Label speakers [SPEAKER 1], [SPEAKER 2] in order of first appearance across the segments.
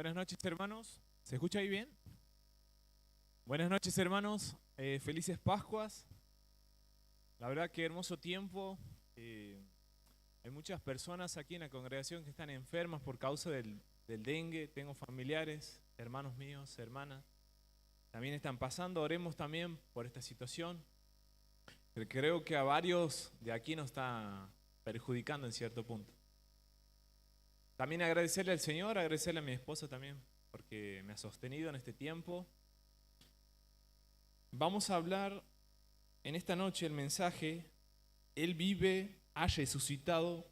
[SPEAKER 1] Buenas noches, hermanos. ¿Se escucha ahí bien? Buenas noches, hermanos. Felices Pascuas. La verdad que hermoso tiempo. Hay muchas personas aquí en la congregación que están enfermas por causa del dengue. Tengo familiares, hermanos míos, hermanas. También están pasando. Oremos también por esta situación. Pero creo que a varios de aquí nos está perjudicando en cierto punto. También agradecerle al Señor, agradecerle a mi esposa también, porque me ha sostenido en este tiempo. Vamos a hablar en esta noche el mensaje, Él vive, ha resucitado.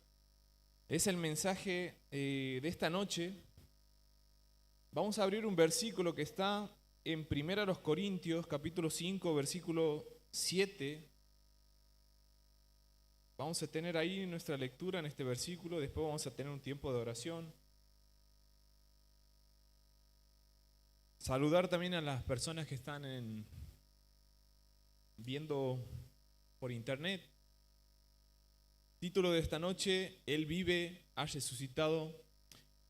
[SPEAKER 1] Es el mensaje de esta noche. Vamos a abrir un versículo que está en 1 Corintios, capítulo 5, versículo 7. Vamos a tener ahí nuestra lectura en este versículo, después vamos a tener un tiempo de oración. Saludar también a las personas que están viendo por internet. Título de esta noche, Él vive, ha resucitado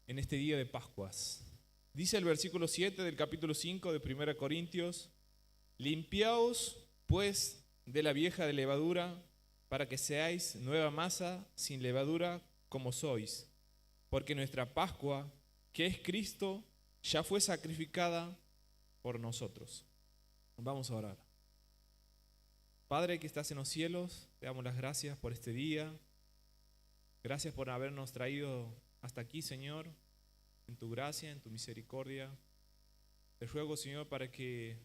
[SPEAKER 1] en este día de Pascuas. Dice el versículo 7 del capítulo 5 de 1 Corintios, limpiaos pues de la vieja de levadura, para que seáis nueva masa sin levadura como sois, porque nuestra Pascua, que es Cristo, ya fue sacrificada por nosotros. Vamos a orar. Padre que estás en los cielos, te damos las gracias por este día. Gracias por habernos traído hasta aquí, Señor, en tu gracia, en tu misericordia. Te ruego, Señor, para que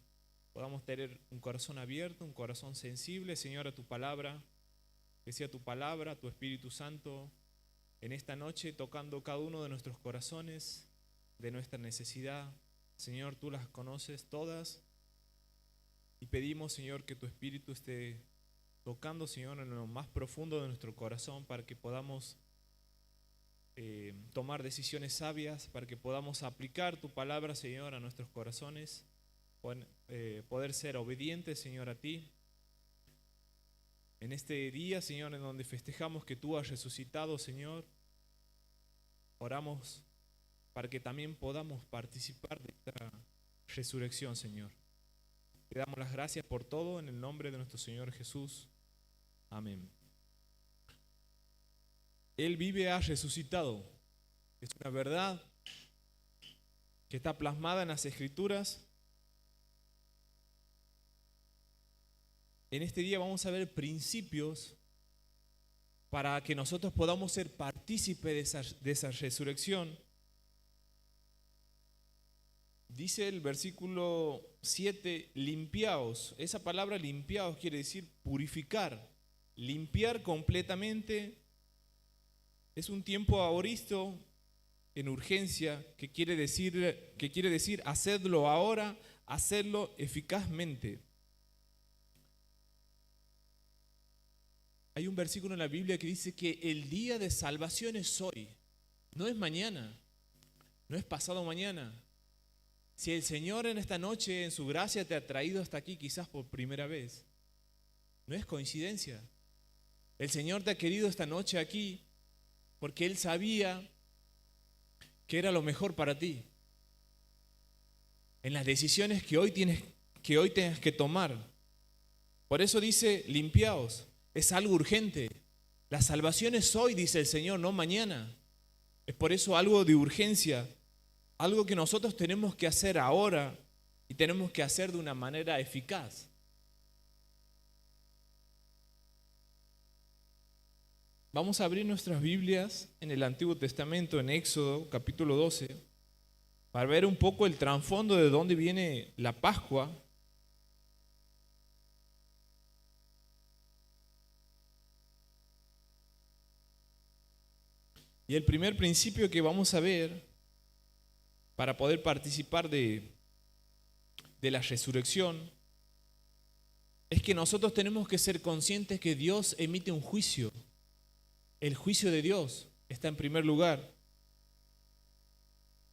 [SPEAKER 1] podamos tener un corazón abierto, un corazón sensible, Señor, a tu palabra. Que sea tu palabra, tu Espíritu Santo, en esta noche tocando cada uno de nuestros corazones, de nuestra necesidad. Señor, tú las conoces todas y pedimos, Señor, que tu Espíritu esté tocando, Señor, en lo más profundo de nuestro corazón para que podamos tomar decisiones sabias, para que podamos aplicar tu palabra, Señor, a nuestros corazones, poder ser obedientes, Señor, a ti. En este día, Señor, en donde festejamos que tú has resucitado, Señor, oramos para que también podamos participar de esta resurrección, Señor. Te damos las gracias por todo en el nombre de nuestro Señor Jesús. Amén. Él vive, ha resucitado. Es una verdad que está plasmada en las Escrituras. En este día vamos a ver principios para que nosotros podamos ser partícipes de esa resurrección. Dice el versículo 7, limpiaos. Esa palabra limpiaos quiere decir purificar, limpiar completamente. Es un tiempo aoristo, en urgencia, que quiere decir hacerlo ahora, hacerlo eficazmente. Hay un versículo en la Biblia que dice que el día de salvación es hoy, no es mañana, no es pasado mañana. Si el Señor en esta noche, en su gracia, te ha traído hasta aquí quizás por primera vez, no es coincidencia. El Señor te ha querido esta noche aquí porque Él sabía que era lo mejor para ti. En las decisiones que hoy tengas que tomar. Por eso dice, limpiaos. Es algo urgente. La salvación es hoy, dice el Señor, no mañana. Es por eso algo de urgencia, algo que nosotros tenemos que hacer ahora y tenemos que hacer de una manera eficaz. Vamos a abrir nuestras Biblias en el Antiguo Testamento, en Éxodo, capítulo 12, para ver un poco el trasfondo de dónde viene la Pascua. Y el primer principio que vamos a ver para poder participar de la resurrección es que nosotros tenemos que ser conscientes que Dios emite un juicio. El juicio de Dios está en primer lugar.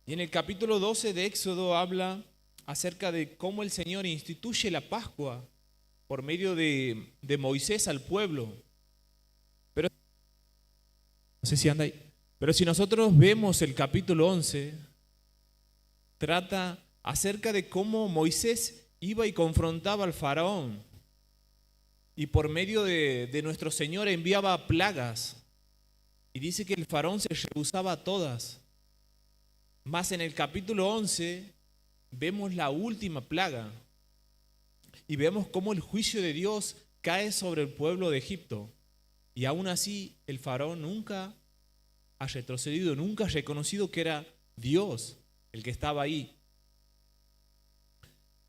[SPEAKER 1] Y en el capítulo 12 de Éxodo habla acerca de cómo el Señor instituye la Pascua por medio de Moisés al pueblo. Pero no sé si anda ahí. Pero si nosotros vemos el capítulo 11, trata acerca de cómo Moisés iba y confrontaba al faraón y por medio de nuestro Señor enviaba plagas. Y dice que el faraón se rehusaba a todas. Más en el capítulo 11 vemos la última plaga y vemos cómo el juicio de Dios cae sobre el pueblo de Egipto. Y aún así el faraón nunca ha retrocedido, nunca ha reconocido que era Dios el que estaba ahí.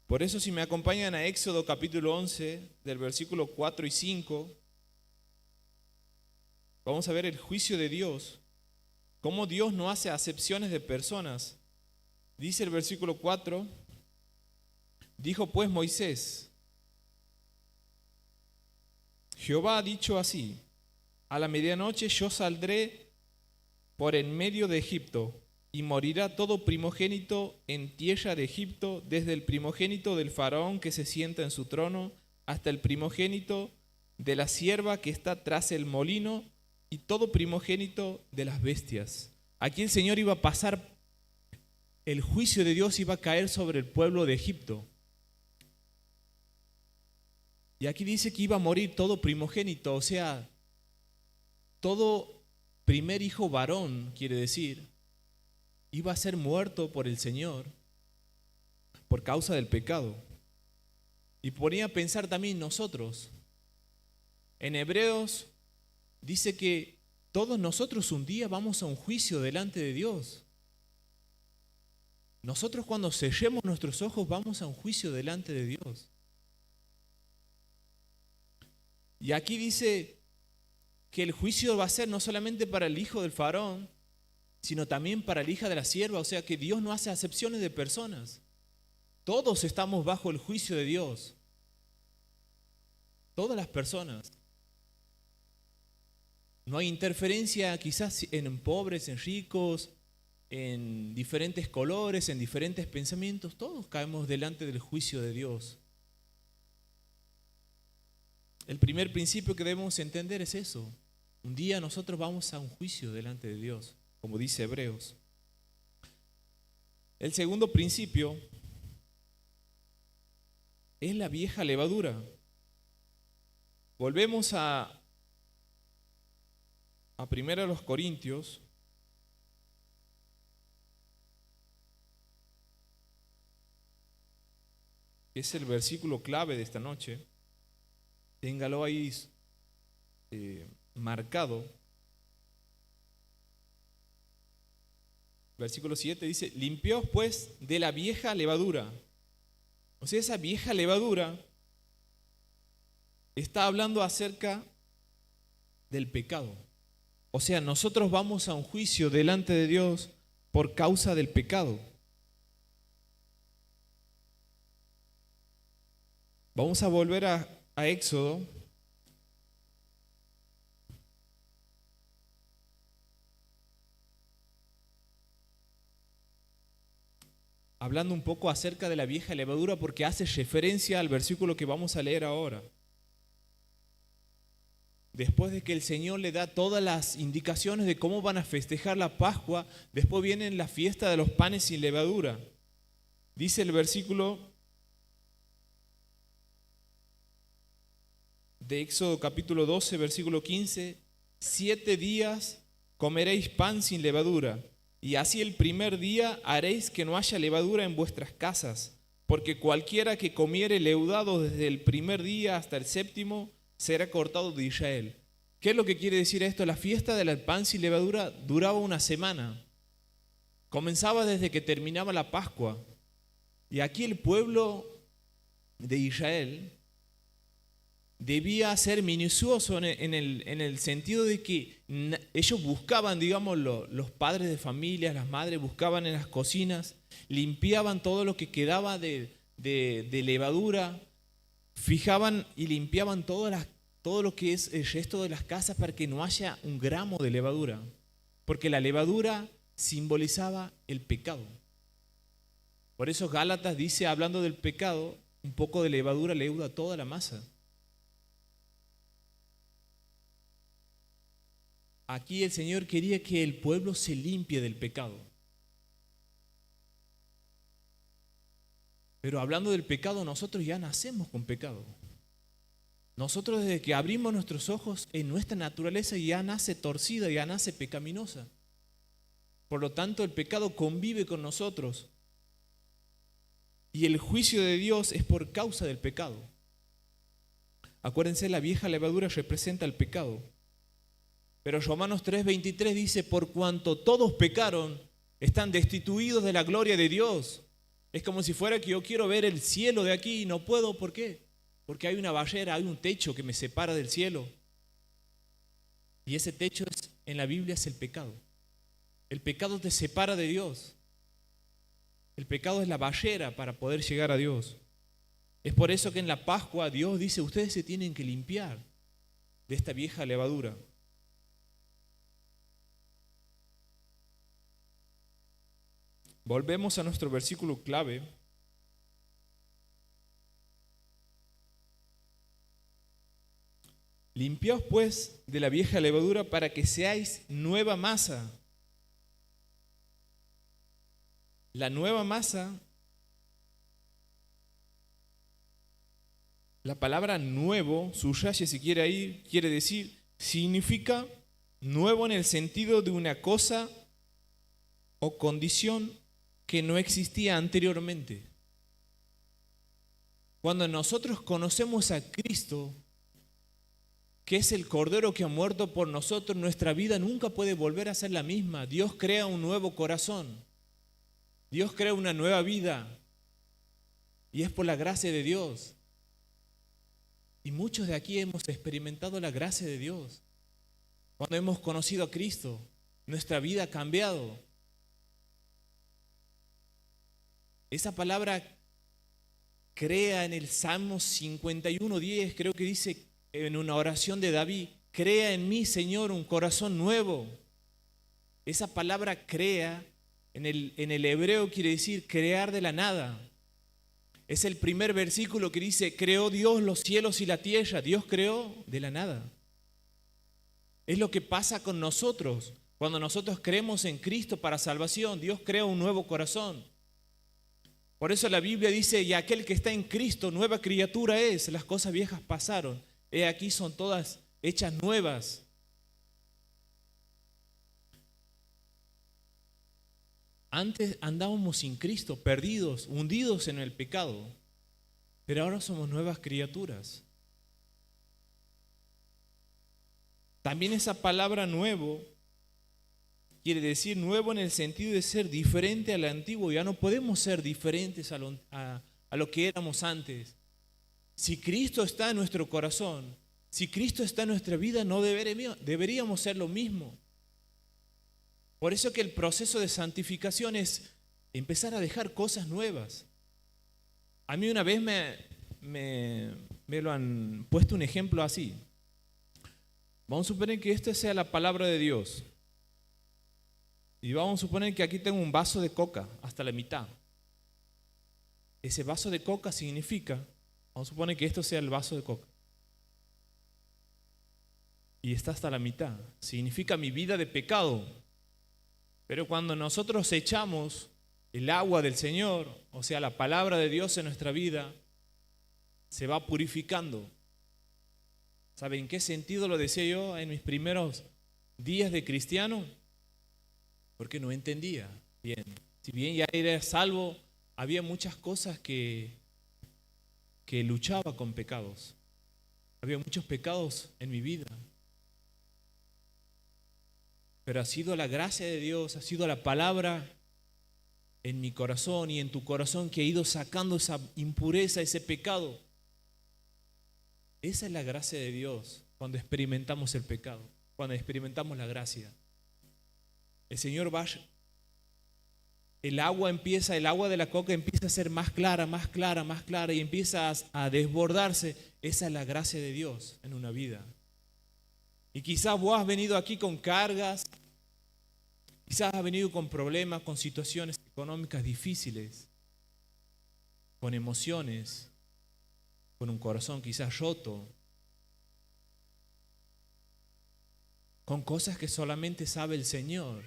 [SPEAKER 1] Por eso, si me acompañan a Éxodo capítulo 11, del versículo 4 y 5, vamos a ver el juicio de Dios, cómo Dios no hace acepciones de personas. Dice el versículo 4, dijo pues Moisés, Jehová ha dicho así, a la medianoche yo saldré por en medio de Egipto, y morirá todo primogénito en tierra de Egipto, desde el primogénito del faraón que se sienta en su trono, hasta el primogénito de la sierva que está tras el molino, y todo primogénito de las bestias. Aquí el Señor iba a pasar, el juicio de Dios iba a caer sobre el pueblo de Egipto. Y aquí dice que iba a morir todo primogénito, o sea, todo primer hijo varón, quiere decir, iba a ser muerto por el Señor por causa del pecado. Y ponía a pensar también nosotros. En Hebreos dice que todos nosotros un día vamos a un juicio delante de Dios. Nosotros cuando sellemos nuestros ojos vamos a un juicio delante de Dios. Y aquí dice que el juicio va a ser no solamente para el hijo del faraón, sino también para la hija de la sierva, o sea que Dios no hace acepciones de personas. Todos estamos bajo el juicio de Dios. Todas las personas. No hay interferencia quizás en pobres, en ricos, en diferentes colores, en diferentes pensamientos. Todos caemos delante del juicio de Dios. El primer principio que debemos entender es eso. Un día nosotros vamos a un juicio delante de Dios, como dice Hebreos. El segundo principio es la vieja levadura. Volvemos a 1 Corintios. Es el versículo clave de esta noche. Téngalo ahí marcado. Versículo 7 dice, limpiaos pues de la vieja levadura. O sea, esa vieja levadura está hablando acerca del pecado. O sea, nosotros vamos a un juicio delante de Dios por causa del pecado. Vamos a volver a Éxodo. Hablando un poco acerca de la vieja levadura porque hace referencia al versículo que vamos a leer ahora. Después de que el Señor le da todas las indicaciones de cómo van a festejar la Pascua, después viene la fiesta de los panes sin levadura. Dice el versículo de Éxodo capítulo 12, versículo 15, 7 días comeréis pan sin levadura, y así el primer día haréis que no haya levadura en vuestras casas, porque cualquiera que comiere leudado desde el primer día hasta el séptimo será cortado de Israel. ¿Qué es lo que quiere decir esto? La fiesta del pan sin levadura duraba una semana. Comenzaba desde que terminaba la Pascua. Y aquí el pueblo de Israel debía ser minucioso en el sentido de que ellos buscaban, digamos, los padres de familias, las madres buscaban en las cocinas, limpiaban todo lo que quedaba de levadura, fijaban y limpiaban todo lo que es el resto de las casas para que no haya un gramo de levadura, porque la levadura simbolizaba el pecado. Por eso Gálatas dice, hablando del pecado, un poco de levadura leuda toda la masa. Aquí el Señor quería que el pueblo se limpie del pecado. Pero hablando del pecado, nosotros ya nacemos con pecado. Nosotros desde que abrimos nuestros ojos, en nuestra naturaleza ya nace torcida, ya nace pecaminosa. Por lo tanto, el pecado convive con nosotros. Y el juicio de Dios es por causa del pecado. Acuérdense, la vieja levadura representa el pecado. Pero Romanos 3:23 dice, por cuanto todos pecaron, están destituidos de la gloria de Dios. Es como si fuera que yo quiero ver el cielo de aquí y no puedo. ¿Por qué? Porque hay una barrera, hay un techo que me separa del cielo. Y ese techo en la Biblia es el pecado. El pecado te separa de Dios. El pecado es la barrera para poder llegar a Dios. Es por eso que en la Pascua Dios dice, ustedes se tienen que limpiar de esta vieja levadura. Volvemos a nuestro versículo clave. Limpiaos pues de la vieja levadura para que seáis nueva masa. La nueva masa, la palabra nuevo, subraye si quiere ahí, quiere decir, significa nuevo en el sentido de una cosa o condición que no existía anteriormente. Cuando nosotros conocemos a Cristo, que es el Cordero que ha muerto por nosotros, nuestra vida nunca puede volver a ser la misma. Dios crea un nuevo corazón. Dios crea una nueva vida. Y es por la gracia de Dios. Y muchos de aquí hemos experimentado la gracia de Dios. Cuando hemos conocido a Cristo, nuestra vida ha cambiado. Esa palabra crea en el Salmo 51:10, creo que dice en una oración de David, crea en mí, Señor, un corazón nuevo. Esa palabra crea en el hebreo quiere decir crear de la nada. Es el primer versículo que dice, creó Dios los cielos y la tierra. Dios creó de la nada. Es lo que pasa con nosotros. Cuando nosotros creemos en Cristo para salvación, Dios crea un nuevo corazón. Por eso la Biblia dice, y aquel que está en Cristo, nueva criatura es, las cosas viejas pasaron. He aquí son todas hechas nuevas. Antes andábamos sin Cristo, perdidos, hundidos en el pecado, pero ahora somos nuevas criaturas. También esa palabra nuevo quiere decir nuevo en el sentido de ser diferente al antiguo. Ya no podemos ser diferentes a lo que éramos antes. Si Cristo está en nuestro corazón, si Cristo está en nuestra vida, no deberíamos ser lo mismo. Por eso que el proceso de santificación es empezar a dejar cosas nuevas. A mí una vez me lo han puesto un ejemplo así. Vamos a suponer que esta sea la palabra de Dios. Y vamos a suponer que aquí tengo un vaso de coca hasta la mitad. Ese vaso de coca significa, vamos a suponer que esto sea el vaso de coca. Y está hasta la mitad. Significa mi vida de pecado. Pero cuando nosotros echamos el agua del Señor, o sea, la palabra de Dios en nuestra vida, se va purificando. ¿Saben en qué sentido lo decía yo en mis primeros días de cristiano? Porque no entendía bien. Si bien ya era salvo, había muchas cosas que luchaba con pecados. Había muchos pecados en mi vida. Pero ha sido la gracia de Dios, ha sido la palabra en mi corazón y en tu corazón que ha ido sacando esa impureza, ese pecado. Esa es la gracia de Dios cuando experimentamos el pecado, cuando experimentamos la gracia. El Señor va, el agua de la coca empieza a ser más clara, más clara, más clara y empieza a desbordarse. Esa es la gracia de Dios en una vida. Y quizás vos has venido aquí con cargas, quizás has venido con problemas, con situaciones económicas difíciles, con emociones, con un corazón quizás roto, con cosas que solamente sabe el Señor.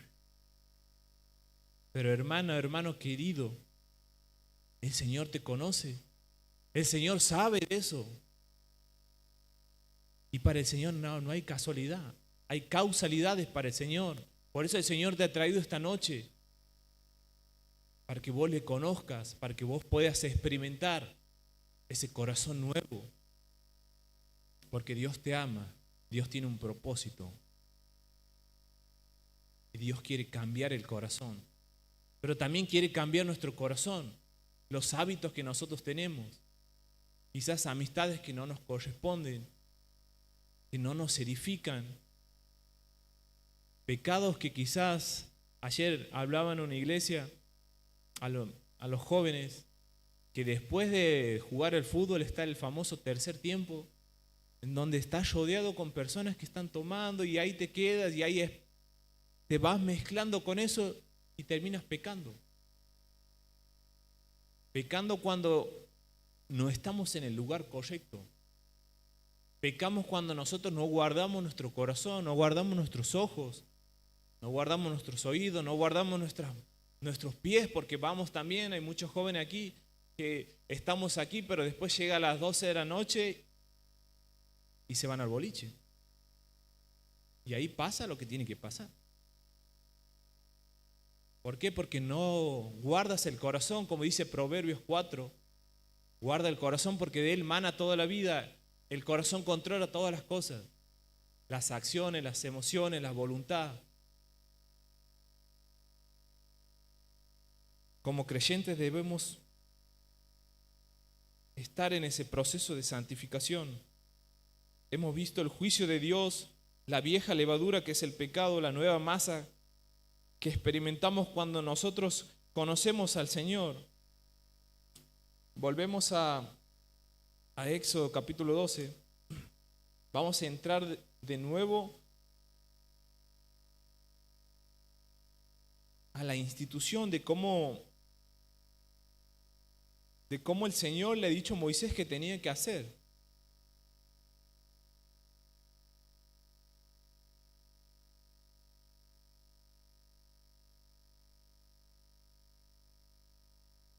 [SPEAKER 1] Pero hermano querido, El Señor te conoce. El Señor sabe de eso. Y para el Señor no hay casualidad. Hay causalidades para el Señor. Por eso el Señor te ha traído esta noche. Para que vos le conozcas, para que vos puedas experimentar ese corazón nuevo. Porque Dios te ama. Dios tiene un propósito. Y Dios quiere cambiar el corazón. Pero también quiere cambiar nuestro corazón. Los hábitos que nosotros tenemos. Quizás amistades que no nos corresponden. Que no nos edifican. Pecados que quizás, ayer hablaba en una iglesia a los jóvenes, que después de jugar el fútbol está el famoso tercer tiempo, en donde estás rodeado con personas que están tomando y ahí te quedas y ahí te vas mezclando con eso y terminas pecando. Pecando cuando no estamos en el lugar correcto. Pecamos cuando nosotros no guardamos nuestro corazón, no guardamos nuestros ojos, no guardamos nuestros oídos, no guardamos nuestros pies, porque vamos también, hay muchos jóvenes aquí que estamos aquí, pero después llega a las 12 de la noche y se van al boliche. Y ahí pasa lo que tiene que pasar. ¿Por qué? Porque no guardas el corazón, como dice Proverbios 4. Guarda el corazón porque de él mana toda la vida. El corazón controla todas las cosas. Las acciones, las emociones, la voluntad. Como creyentes debemos estar en ese proceso de santificación. Hemos visto el juicio de Dios, la vieja levadura que es el pecado, la nueva masa que experimentamos cuando nosotros conocemos al Señor. Volvemos a Éxodo capítulo 12. Vamos a entrar de nuevo a la institución de cómo el Señor le ha dicho a Moisés que tenía que hacer.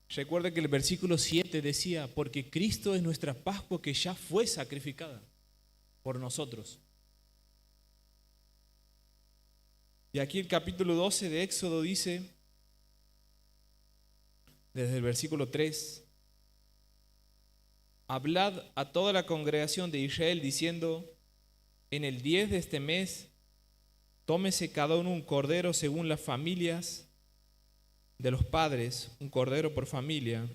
[SPEAKER 1] Recuerda que el versículo 7 decía, porque Cristo es nuestra Pascua que ya fue sacrificada por nosotros. Y aquí el capítulo 12 de Éxodo dice, desde el versículo 3, hablad a toda la congregación de Israel diciendo, en el 10 de este mes, tómese cada uno un cordero según las familias de los padres, un cordero por familia.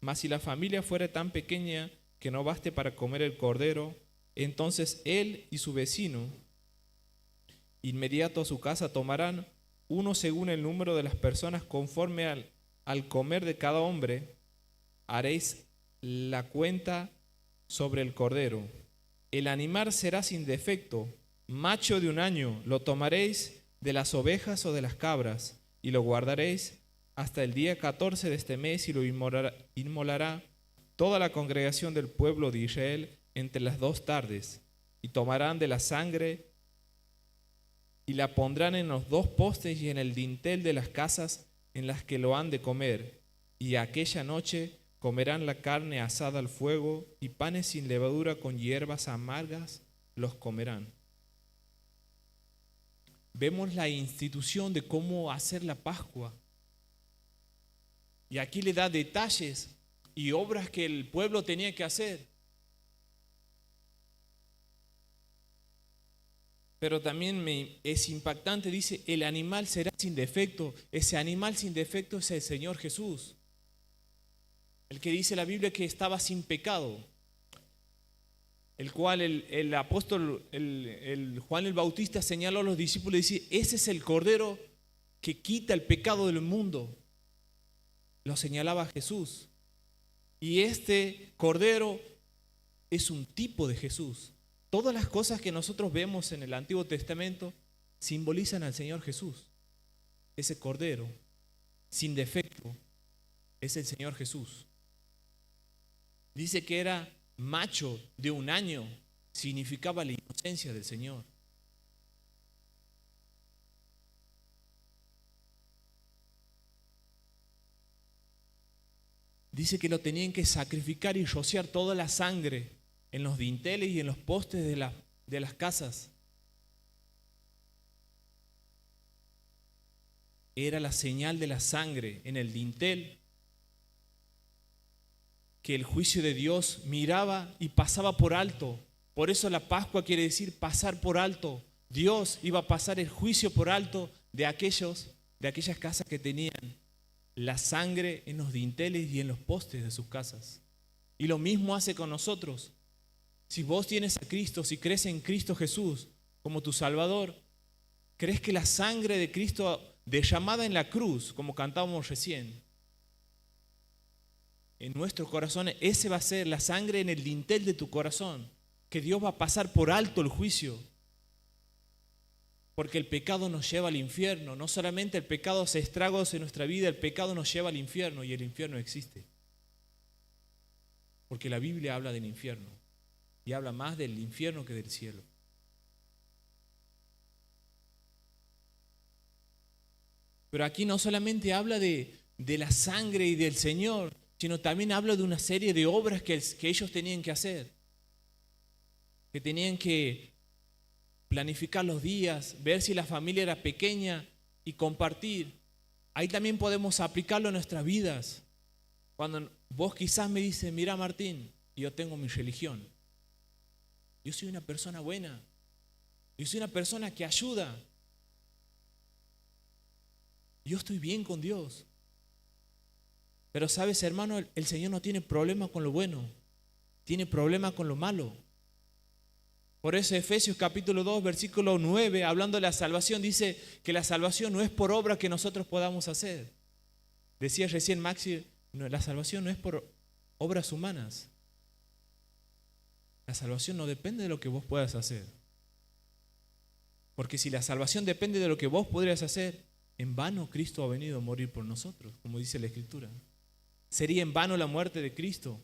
[SPEAKER 1] Mas si la familia fuera tan pequeña que no baste para comer el cordero, entonces él y su vecino, inmediato a su casa, tomarán uno según el número de las personas, conforme al comer de cada hombre, haréis la cuenta sobre el cordero. El animal será sin defecto, macho de 1 año, lo tomaréis de las ovejas o de las cabras, y lo guardaréis hasta el día 14 de este mes, y lo inmolará toda la congregación del pueblo de Israel entre las 2 tardes, y tomarán de la sangre y la pondrán en los 2 postes y en el dintel de las casas en las que lo han de comer, y aquella noche comerán la carne asada al fuego, y panes sin levadura con hierbas amargas los comerán. Vemos la institución de cómo hacer la Pascua. Y aquí le da detalles y obras que el pueblo tenía que hacer. Pero también es impactante, dice, el animal será sin defecto. Ese animal sin defecto es el Señor Jesús. El que dice la Biblia que estaba sin pecado. El cual el apóstol, el Juan el Bautista señaló a los discípulos y dice, ese es el Cordero que quita el pecado del mundo. Lo señalaba Jesús. Y este Cordero es un tipo de Jesús. Todas las cosas que nosotros vemos en el Antiguo Testamento simbolizan al Señor Jesús. Ese Cordero sin defecto es el Señor Jesús. Dice que era macho de 1 año, significaba la inocencia del Señor. dice que lo tenían que sacrificar y rociar toda la sangre en los dinteles y en los postes de las casas. Era la señal de la sangre en el dintel que el juicio de Dios miraba y pasaba por alto. Por eso la Pascua quiere decir pasar por alto. Dios iba a pasar el juicio por alto de aquellas casas que tenían la sangre en los dinteles y en los postes de sus casas. Y lo mismo hace con nosotros. Si vos tienes a Cristo, si crees en Cristo Jesús como tu Salvador, crees que la sangre de Cristo derramada en la cruz, como cantábamos recién, en nuestros corazones, ese va a ser la sangre en el dintel de tu corazón, que Dios va a pasar por alto el juicio. Porque el pecado nos lleva al infierno. No solamente el pecado hace estragos en nuestra vida, el pecado nos lleva al infierno y el infierno existe. Porque la Biblia habla del infierno y habla más del infierno que del cielo. Pero aquí no solamente habla de la sangre y del Señor, sino también habla de una serie de obras que ellos tenían que hacer. Que tenían que planificar los días, ver si la familia era pequeña y compartir. Ahí también podemos aplicarlo en nuestras vidas. Cuando vos quizás me dices, mira Martín, yo tengo mi religión. Yo soy una persona buena. Yo soy una persona que ayuda. Yo estoy bien con Dios. Pero sabes, hermano, el Señor no tiene problema con lo bueno. Tiene problema con lo malo. Por eso Efesios capítulo 2, versículo 9, hablando de la salvación, dice que la salvación no es por obra que nosotros podamos hacer. Decía recién Maxi, no, la salvación no es por obras humanas. La salvación no depende de lo que vos puedas hacer. Porque si la salvación depende de lo que vos podrías hacer, en vano Cristo ha venido a morir por nosotros, como dice la Escritura. Sería en vano la muerte de Cristo.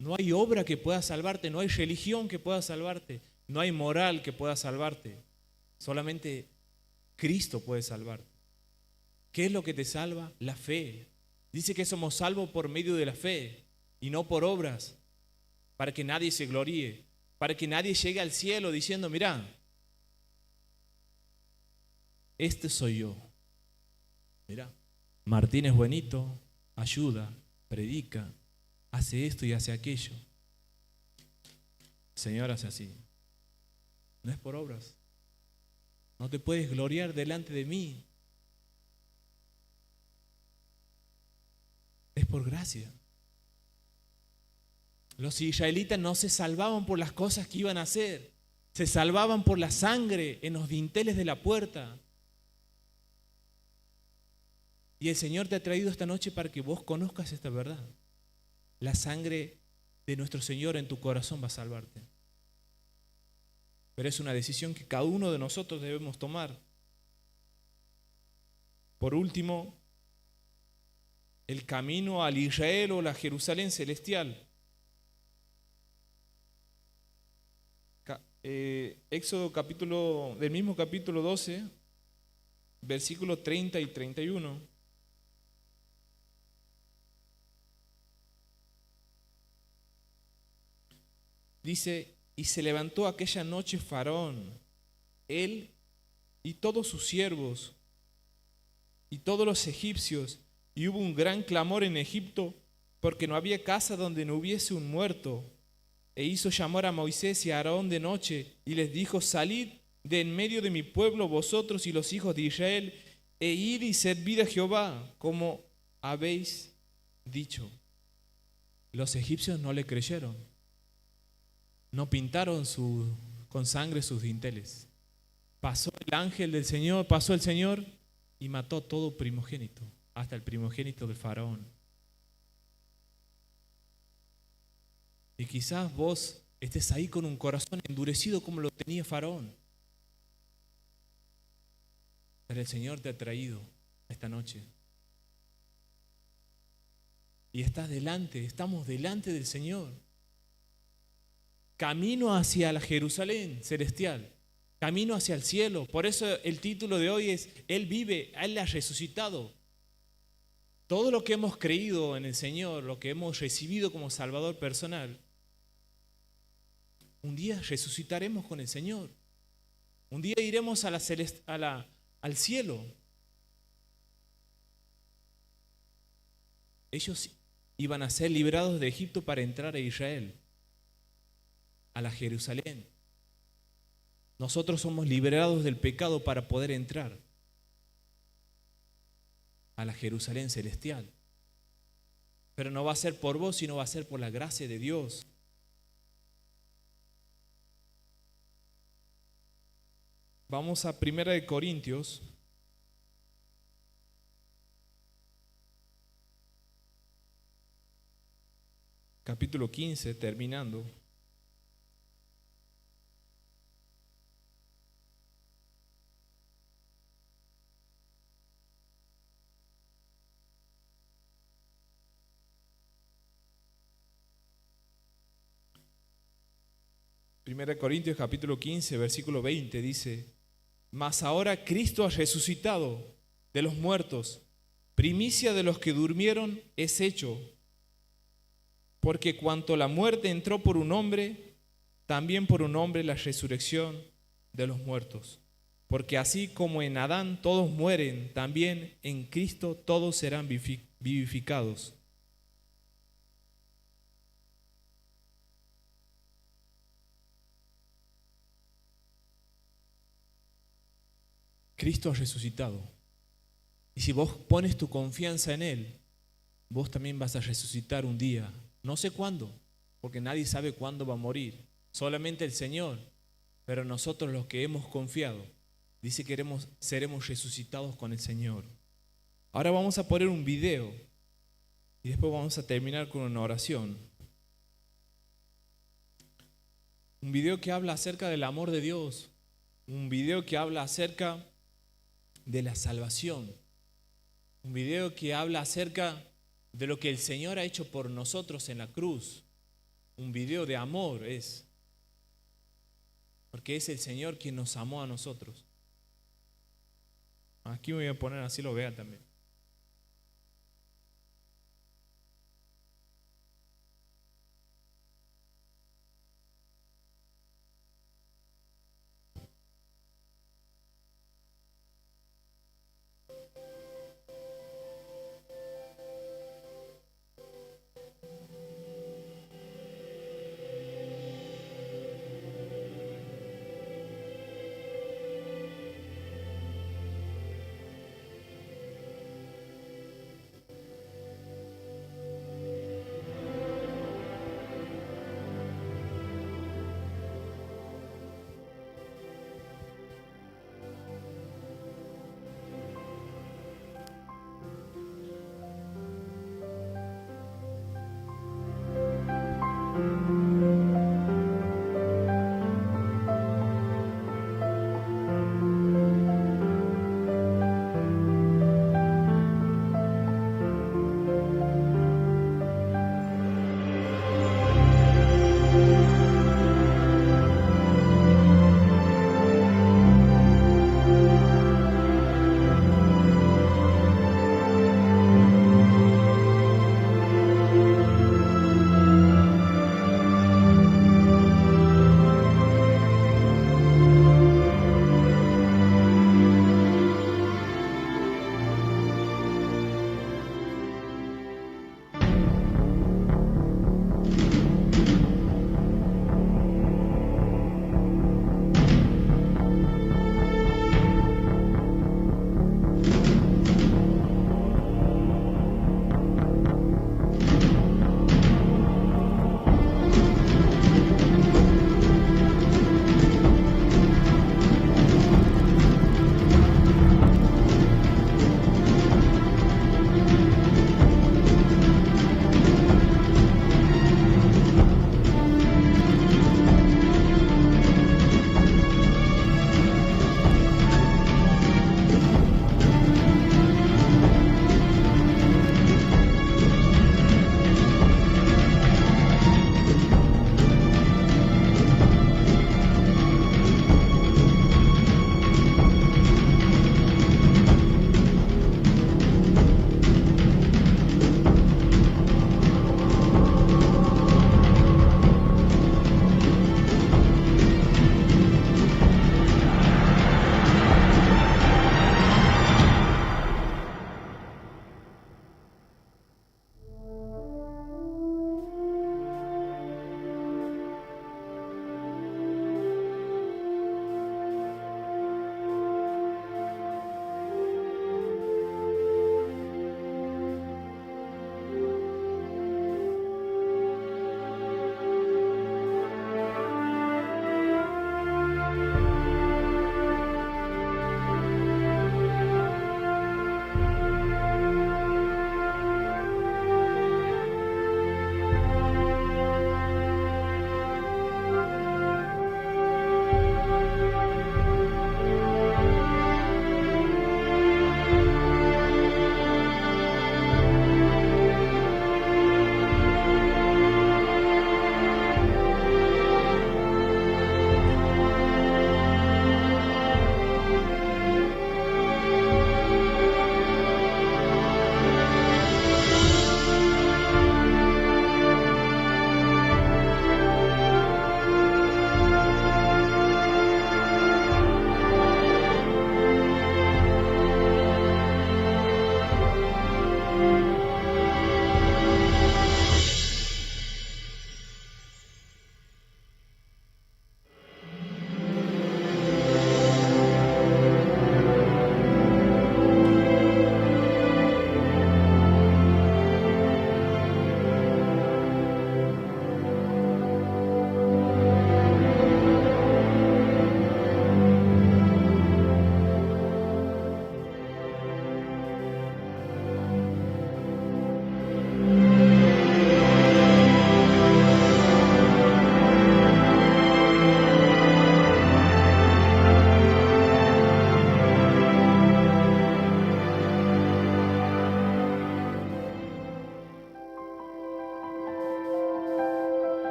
[SPEAKER 1] No hay obra que pueda salvarte, no hay religión que pueda salvarte, no hay moral que pueda salvarte. Solamente Cristo puede salvarte. ¿Qué es lo que te salva? La fe. Dice que somos salvos por medio de la fe y no por obras, para que nadie se gloríe, para que nadie llegue al cielo diciendo, mirá, este soy yo. Mirá, Martín es buenito, ayuda, predica, hace esto y hace aquello. El Señor hace así. No es por obras. No te puedes gloriar delante de mí. Es por gracia. Los israelitas no se salvaban por las cosas que iban a hacer. Se salvaban por la sangre en los dinteles de la puerta. Y el Señor te ha traído esta noche para que vos conozcas esta verdad. La sangre de nuestro Señor en tu corazón va a salvarte. Pero es una decisión que cada uno de nosotros debemos tomar. Por último, el camino al Israel o la Jerusalén celestial. Éxodo del mismo capítulo 12, versículos 30 y 31. Dice, y se levantó aquella noche Faraón, él y todos sus siervos y todos los egipcios, y hubo un gran clamor en Egipto, porque no había casa donde no hubiese un muerto. E hizo llamar a Moisés y a Aarón de noche, y les dijo, salid de en medio de mi pueblo vosotros y los hijos de Israel, e id y servid a Jehová, como habéis dicho. Los egipcios no le creyeron. No pintaron con sangre sus dinteles. Pasó el ángel del Señor, pasó el Señor y mató todo primogénito, hasta el primogénito del Faraón. Y quizás vos estés ahí con un corazón endurecido como lo tenía Faraón. Pero el Señor te ha traído esta noche. Y estamos delante del Señor. Camino hacia la Jerusalén celestial, camino hacia el cielo. Por eso el título de hoy es, Él vive, Él ha resucitado. Todo lo que hemos creído en el Señor, lo que hemos recibido como Salvador personal, un día resucitaremos con el Señor. Un día iremos al cielo. Ellos iban a ser librados de Egipto para entrar a Israel, a la Jerusalén. Nosotros somos liberados del pecado para poder entrar a la Jerusalén celestial. Pero no va a ser por vos, sino va a ser por la gracia de Dios. Vamos a 1 Corintios. Capítulo 15, terminando. Primera Corintios capítulo 15, versículo 20 dice: Mas ahora Cristo ha resucitado de los muertos, primicia de los que durmieron es hecho. Porque cuanto la muerte entró por un hombre, también por un hombre la resurrección de los muertos. Porque así como en Adán todos mueren, también en Cristo todos serán vivificados. Cristo ha resucitado. Y si vos pones tu confianza en Él, vos también vas a resucitar un día. No sé cuándo, porque nadie sabe cuándo va a morir. Solamente el Señor. Pero nosotros los que hemos confiado, dice que seremos resucitados con el Señor. Ahora vamos a poner un video y después vamos a terminar con una oración. Un video que habla acerca del amor de Dios. Un video que habla acerca de la salvación. Un video que habla acerca de lo que el Señor ha hecho por nosotros en la cruz. Un video de amor es. Porque es el Señor quien nos amó a nosotros. Aquí me voy a poner así lo vean también.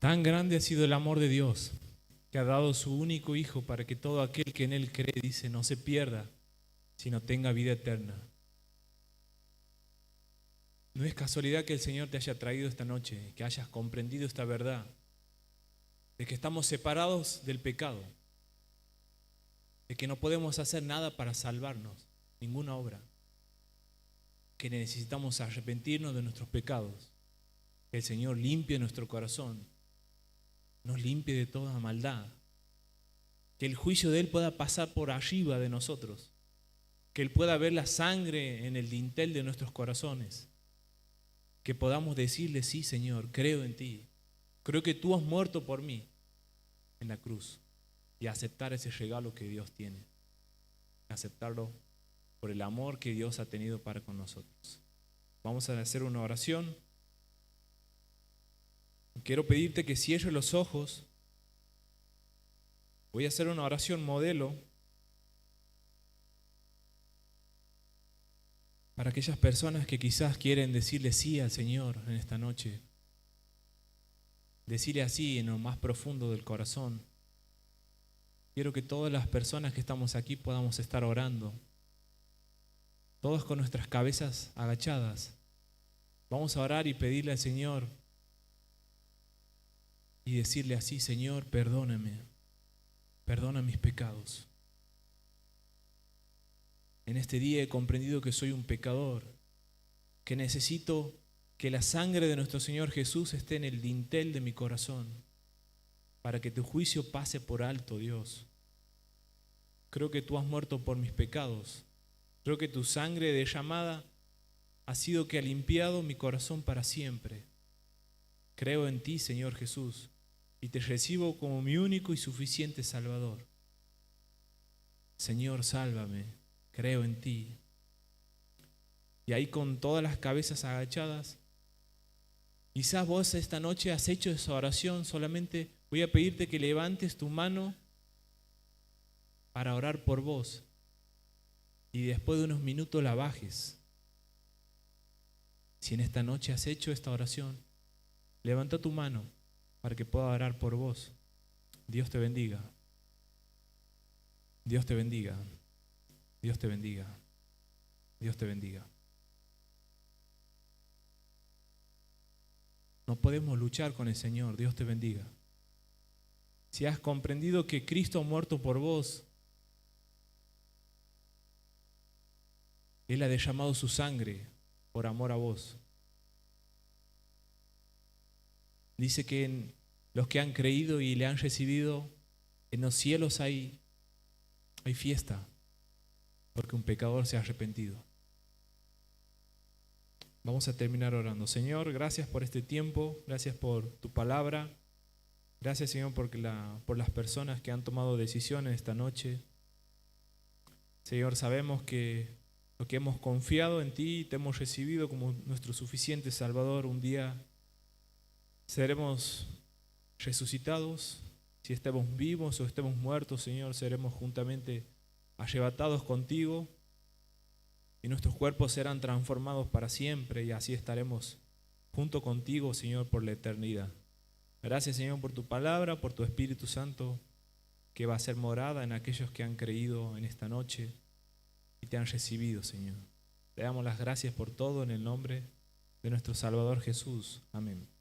[SPEAKER 1] Tan grande ha sido el amor de Dios, que ha dado su único Hijo para que todo aquel que en Él cree, dice, no se pierda, sino tenga vida eterna. No es casualidad que el Señor te haya traído esta noche, que hayas comprendido esta verdad, de que estamos separados del pecado, de que no podemos hacer nada para salvarnos, ninguna obra, que necesitamos arrepentirnos de nuestros pecados, que el Señor limpie nuestro corazón, nos limpie de toda maldad, que el juicio de Él pueda pasar por arriba de nosotros, que Él pueda ver la sangre en el dintel de nuestros corazones, que podamos decirle, sí Señor, creo en ti, creo que tú has muerto por mí en la cruz, y aceptar ese regalo que Dios tiene, aceptarlo por el amor que Dios ha tenido para con nosotros. Vamos a hacer una oración. Quiero pedirte que cierres los ojos. Voy a hacer una oración modelo para aquellas personas que quizás quieren decirle sí al Señor en esta noche. Decirle así en lo más profundo del corazón. Quiero que todas las personas que estamos aquí podamos estar orando, todos con nuestras cabezas agachadas. Vamos a orar y pedirle al Señor y decirle así, Señor, perdóname, perdona mis pecados. En este día he comprendido que soy un pecador, que necesito que la sangre de nuestro Señor Jesús esté en el dintel de mi corazón, para que tu juicio pase por alto, Dios. Creo que tú has muerto por mis pecados. Creo que tu sangre derramada ha sido que ha limpiado mi corazón para siempre. Creo en ti, Señor Jesús, y te recibo como mi único y suficiente Salvador. Señor, sálvame, creo en ti. Y ahí con todas las cabezas agachadas, quizás vos esta noche has hecho esa oración, solamente voy a pedirte que levantes tu mano para orar por vos y después de unos minutos la bajes. Si en esta noche has hecho esta oración, levanta tu mano para que pueda orar por vos. Dios te bendiga. Dios te bendiga. Dios te bendiga. Dios te bendiga. No podemos luchar con el Señor. Dios te bendiga. Si has comprendido que Cristo ha muerto por vos, Él ha derramado su sangre por amor a vos. Dice que en los que han creído y le han recibido, en los cielos hay fiesta, porque un pecador se ha arrepentido. Vamos a terminar orando. Señor, gracias por este tiempo, gracias por tu palabra, gracias Señor por las personas que han tomado decisiones esta noche. Señor, sabemos que lo que hemos confiado en ti y te hemos recibido como nuestro suficiente Salvador, un día seremos resucitados. Si estemos vivos o estemos muertos, Señor, seremos juntamente arrebatados contigo y nuestros cuerpos serán transformados para siempre y así estaremos junto contigo, Señor, por la eternidad. Gracias, Señor, por tu palabra, por tu Espíritu Santo que va a ser morada en aquellos que han creído en esta noche y te han recibido, Señor. Te damos las gracias por todo en el nombre de nuestro Salvador Jesús. Amén.